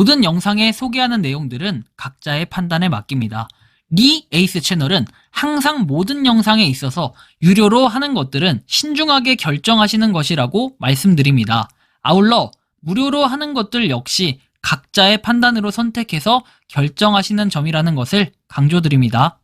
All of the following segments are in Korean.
모든 영상에 소개하는 내용들은 각자의 판단에 맡깁니다. 리 에이스 채널은 항상 모든 영상에 있어서 유료로 하는 것들은 신중하게 결정하시는 것이라고 말씀드립니다. 아울러 무료로 하는 것들 역시 각자의 판단으로 선택해서 결정하시는 점이라는 것을 강조드립니다.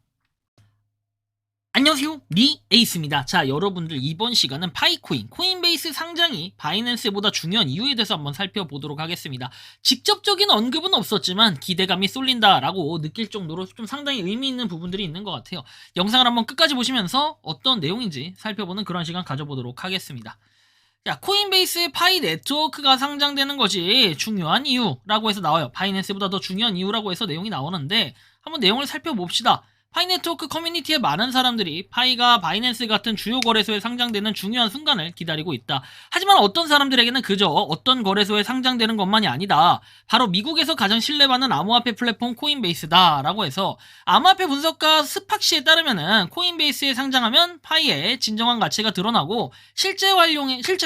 안녕하세요, 리 에이스입니다. 자, 여러분들 이번 시간은 파이코인, 코인베이스 상장이 바이낸스보다 중요한 이유에 대해서 한번 살펴보도록 하겠습니다. 직접적인 언급은 없었지만 기대감이 쏠린다라고 느낄 정도로 좀 상당히 의미 있는 부분들이 있는 것 같아요. 영상을 한번 끝까지 보시면서 어떤 내용인지 살펴보는 그런 시간 가져보도록 하겠습니다. 자, 코인베이스의 파이 네트워크가 상장되는 것이 중요한 이유라고 해서 나와요. 바이낸스보다 더 중요한 이유라고 해서 내용이 나오는데 한번 내용을 살펴봅시다. 파이 네트워크 커뮤니티에 많은 사람들이 파이가 바이낸스 같은 주요 거래소에 상장되는 중요한 순간을 기다리고 있다. 하지만 어떤 사람들에게는 그저 어떤 거래소에 상장되는 것만이 아니다. 바로 미국에서 가장 신뢰받는 암호화폐 플랫폼 코인베이스다 라고 해서 암호화폐 분석가 스팍시에 따르면은 코인베이스에 상장하면 파이의 진정한 가치가 드러나고 실제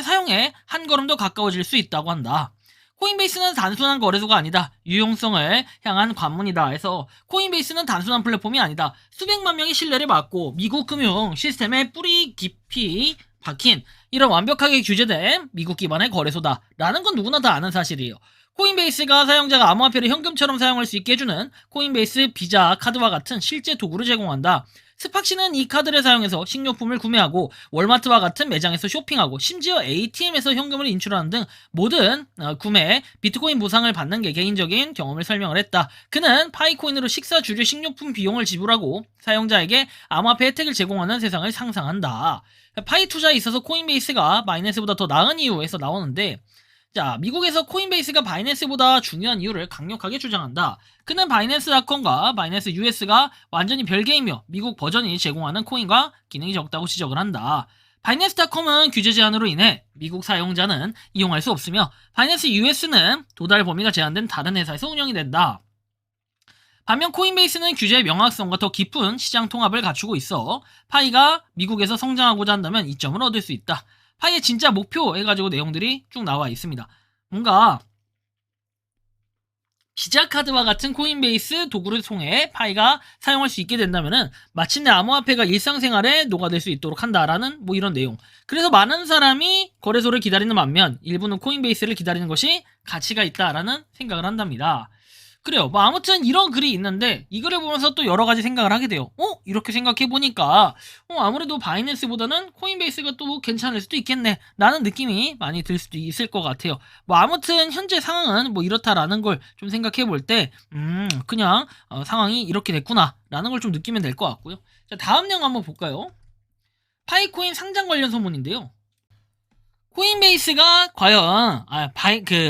사용에 한 걸음 더 가까워질 수 있다고 한다. 코인베이스는 단순한 거래소가 아니다. 유용성을 향한 관문이다 해서 코인베이스는 단순한 플랫폼이 아니다. 수백만 명의 신뢰를 받고 미국 금융 시스템에 뿌리 깊이 박힌 이런 완벽하게 규제된 미국 기반의 거래소다 라는 건 누구나 다 아는 사실이에요. 코인베이스가 사용자가 암호화폐를 현금처럼 사용할 수 있게 해주는 코인베이스 비자 카드와 같은 실제 도구를 제공한다. 스팍시는 이 카드를 사용해서 식료품을 구매하고 월마트와 같은 매장에서 쇼핑하고 심지어 ATM에서 현금을 인출하는 등 모든 구매에 비트코인 보상을 받는 게 개인적인 경험을 설명을 했다. 그는 파이코인으로 식사, 주류, 식료품 비용을 지불하고 사용자에게 암호화폐 혜택을 제공하는 세상을 상상한다. 파이 투자에 있어서 코인베이스가 바이낸스보다 더 나은 이유에서 나오는데 자, 미국에서 코인베이스가 바이낸스보다 중요한 이유를 강력하게 주장한다. 그는 바이낸스닷컴과 바이낸스 US가 완전히 별개이며 미국 버전이 제공하는 코인과 기능이 적다고 지적을 한다. 바이낸스닷컴은 규제 제한으로 인해 미국 사용자는 이용할 수 없으며 바이낸스 US는 도달 범위가 제한된 다른 회사에서 운영이 된다. 반면 코인베이스는 규제의 명확성과 더 깊은 시장 통합을 갖추고 있어 파이가 미국에서 성장하고자 한다면 이점을 얻을 수 있다. 파이의 진짜 목표 해가지고 내용들이 쭉 나와 있습니다. 뭔가 비자 카드와 같은 코인베이스 도구를 통해 파이가 사용할 수 있게 된다면은 마침내 암호화폐가 일상생활에 녹아들 수 있도록 한다라는 뭐 이런 내용. 그래서 많은 사람이 거래소를 기다리는 반면 일부는 코인베이스를 기다리는 것이 가치가 있다라는 생각을 한답니다. 그래요. 뭐 아무튼 이런 글이 있는데 이 글을 보면서 또 여러 가지 생각을 하게 돼요. 이렇게 생각해 보니까 아무래도 바이낸스보다는 코인베이스가 또 괜찮을 수도 있겠네 라는 느낌이 많이 들 수도 있을 것 같아요. 뭐 아무튼 현재 상황은 뭐 이렇다라는 걸 좀 생각해 볼 때 그냥 상황이 이렇게 됐구나 라는 걸 좀 느끼면 될 것 같고요. 자, 다음 내용 한번 볼까요? 파이코인 상장 관련 소문인데요. 코인베이스가 과연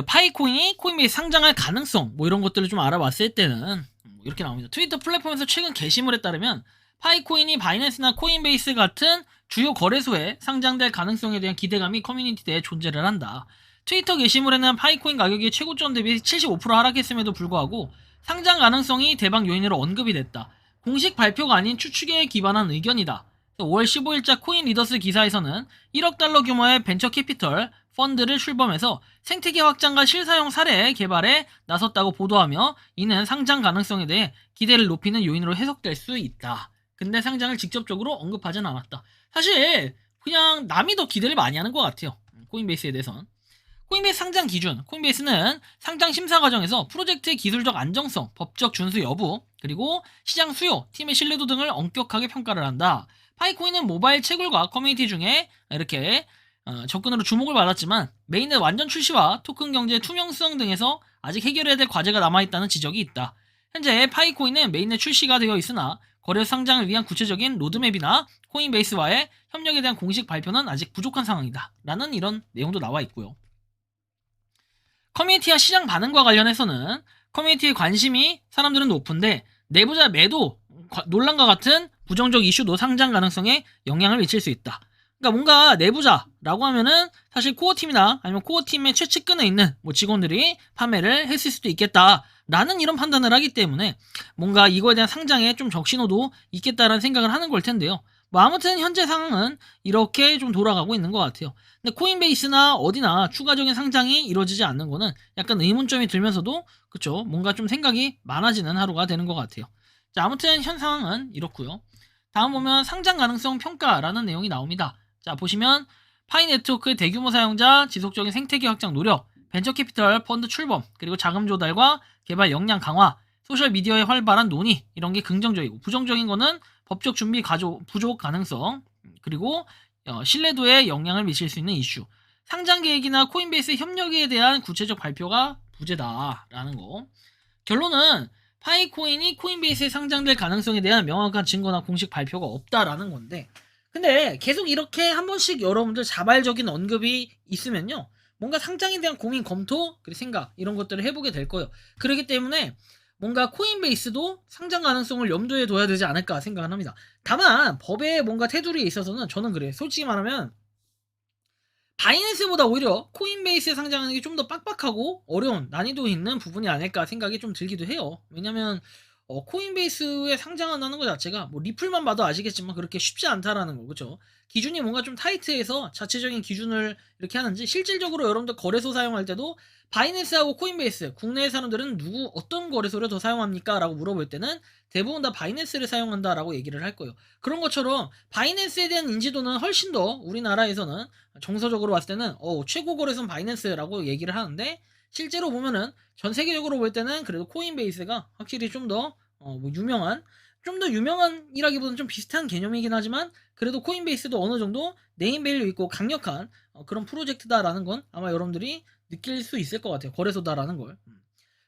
파이코인이 코인베이스 상장할 가능성 뭐 이런 것들을 좀 알아봤을 때는 이렇게 나옵니다. 트위터 플랫폼에서 최근 게시물에 따르면 파이코인이 바이낸스나 코인베이스 같은 주요 거래소에 상장될 가능성에 대한 기대감이 커뮤니티 내에 존재를 한다. 트위터 게시물에는 파이코인 가격이 최고점 대비 75% 하락했음에도 불구하고 상장 가능성이 대박 요인으로 언급이 됐다. 공식 발표가 아닌 추측에 기반한 의견이다. 5월 15일자 코인 리더스 기사에서는 1억 달러 규모의 벤처 캐피털 펀드를 출범해서 생태계 확장과 실사용 사례 개발에 나섰다고 보도하며 이는 상장 가능성에 대해 기대를 높이는 요인으로 해석될 수 있다. 근데 상장을 직접적으로 언급하진 않았다. 사실 그냥 남이 더 기대를 많이 하는 것 같아요. 코인베이스에 대해서는. 코인베이스 상장 기준. 코인베이스는 상장 심사 과정에서 프로젝트의 기술적 안정성, 법적 준수 여부, 그리고 시장 수요, 팀의 신뢰도 등을 엄격하게 평가를 한다. 파이코인은 모바일 채굴과 커뮤니티 중에 이렇게 접근으로 주목을 받았지만 메인넷 완전 출시와 토큰 경제의 투명성 등에서 아직 해결해야 될 과제가 남아있다는 지적이 있다. 현재 파이코인은 메인넷 출시가 되어 있으나 거래소 상장을 위한 구체적인 로드맵이나 코인베이스와의 협력에 대한 공식 발표는 아직 부족한 상황이다 라는 이런 내용도 나와 있고요. 커뮤니티와 시장 반응과 관련해서는 커뮤니티의 관심이 사람들은 높은데 내부자 매도 논란과 같은 부정적 이슈도 상장 가능성에 영향을 미칠 수 있다. 그러니까 뭔가 내부자라고 하면은 사실 코어팀이나 아니면 코어팀의 최측근에 있는 뭐 직원들이 판매를 했을 수도 있겠다라는 이런 판단을 하기 때문에 뭔가 이거에 대한 상장에 좀 적신호도 있겠다라는 생각을 하는 걸 텐데요. 뭐 아무튼 현재 상황은 이렇게 좀 돌아가고 있는 것 같아요. 근데 코인베이스나 어디나 추가적인 상장이 이루어지지 않는 거는 약간 의문점이 들면서도 그쵸, 뭔가 좀 생각이 많아지는 하루가 되는 것 같아요. 자, 아무튼 현 상황은 이렇고요. 다음 보면 상장 가능성 평가라는 내용이 나옵니다. 자, 보시면 파이 네트워크의 대규모 사용자, 지속적인 생태계 확장 노력, 벤처 캐피털 펀드 출범, 그리고 자금 조달과 개발 역량 강화, 소셜 미디어의 활발한 논의, 이런 게 긍정적이고, 부정적인 거는 법적 준비 부족 가능성, 그리고 신뢰도에 영향을 미칠 수 있는 이슈, 상장 계획이나 코인베이스 협력에 대한 구체적 발표가 부재다라는 거. 결론은 파이코인이 코인베이스에 상장될 가능성에 대한 명확한 증거나 공식 발표가 없다라는 건데, 근데 계속 이렇게 한 번씩 여러분들 자발적인 언급이 있으면요, 뭔가 상장에 대한 고민, 검토, 그리고 생각, 이런 것들을 해보게 될 거예요. 그렇기 때문에 뭔가 코인베이스도 상장 가능성을 염두에 둬야 되지 않을까 생각을 합니다. 다만 법의 뭔가 테두리에 있어서는 저는 그래요. 솔직히 말하면 바이낸스보다 오히려 코인베이스에 상장하는 게 좀 더 빡빡하고 어려운, 난이도 있는 부분이 아닐까 생각이 좀 들기도 해요. 왜냐면 코인베이스에 상장한다는 것 자체가 뭐 리플만 봐도 아시겠지만 그렇게 쉽지 않다라는 거, 그죠? 기준이 뭔가 좀 타이트해서 자체적인 기준을 이렇게 하는지, 실질적으로 여러분들 거래소 사용할 때도 바이낸스하고 코인베이스, 국내 사람들은 어떤 거래소를 더 사용합니까? 라고 물어볼 때는 대부분 다 바이낸스를 사용한다라고 얘기를 할 거예요. 그런 것처럼 바이낸스에 대한 인지도는 훨씬 더 우리나라에서는 정서적으로 봤을 때는 최고 거래소는 바이낸스라고 얘기를 하는데, 실제로 보면은 전 세계적으로 볼 때는 그래도 코인베이스가 확실히 좀 더 좀 더 유명한이라기보다는 좀 비슷한 개념이긴 하지만, 그래도 코인베이스도 어느 정도 네임밸류 있고 강력한 그런 프로젝트다라는 건 아마 여러분들이 느낄 수 있을 것 같아요. 거래소다라는 걸.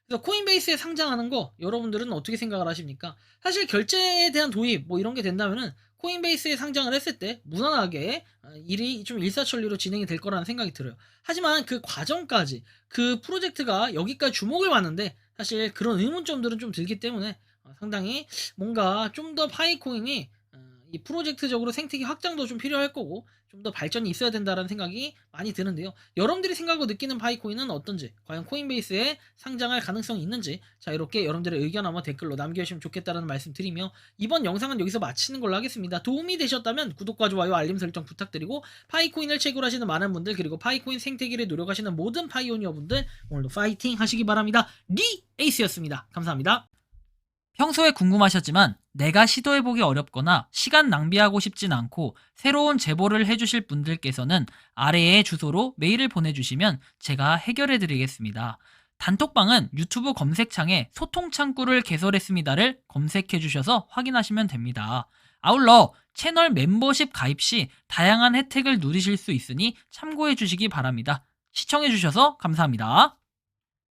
그래서 코인베이스에 상장하는 거 여러분들은 어떻게 생각을 하십니까? 사실 결제에 대한 도입 뭐 이런 게 된다면은 코인베이스에 상장을 했을 때 무난하게 일이 좀 일사천리로 진행이 될 거라는 생각이 들어요. 하지만 그 과정까지, 그 프로젝트가 여기까지 주목을 받는데 사실 그런 의문점들은 좀 들기 때문에 상당히 뭔가 좀 더 파이코인이 이 프로젝트적으로 생태계 확장도 좀 필요할 거고 좀 더 발전이 있어야 된다는 생각이 많이 드는데요. 여러분들이 생각하고 느끼는 파이코인은 어떤지, 과연 코인베이스에 상장할 가능성이 있는지, 자, 이렇게 여러분들의 의견 한번 댓글로 남겨주시면 좋겠다는 말씀 드리며 이번 영상은 여기서 마치는 걸로 하겠습니다. 도움이 되셨다면 구독과 좋아요, 알림 설정 부탁드리고, 파이코인을 채굴하시는 많은 분들, 그리고 파이코인 생태계를 노력하시는 모든 파이오니어 분들, 오늘도 파이팅 하시기 바랍니다. 에이스였습니다. 감사합니다. 평소에 궁금하셨지만 내가 시도해보기 어렵거나 시간 낭비하고 싶진 않고 새로운 제보를 해주실 분들께서는 아래의 주소로 메일을 보내주시면 제가 해결해드리겠습니다. 단톡방은 유튜브 검색창에 소통창구를 개설했습니다를 검색해주셔서 확인하시면 됩니다. 아울러 채널 멤버십 가입 시 다양한 혜택을 누리실 수 있으니 참고해주시기 바랍니다. 시청해주셔서 감사합니다.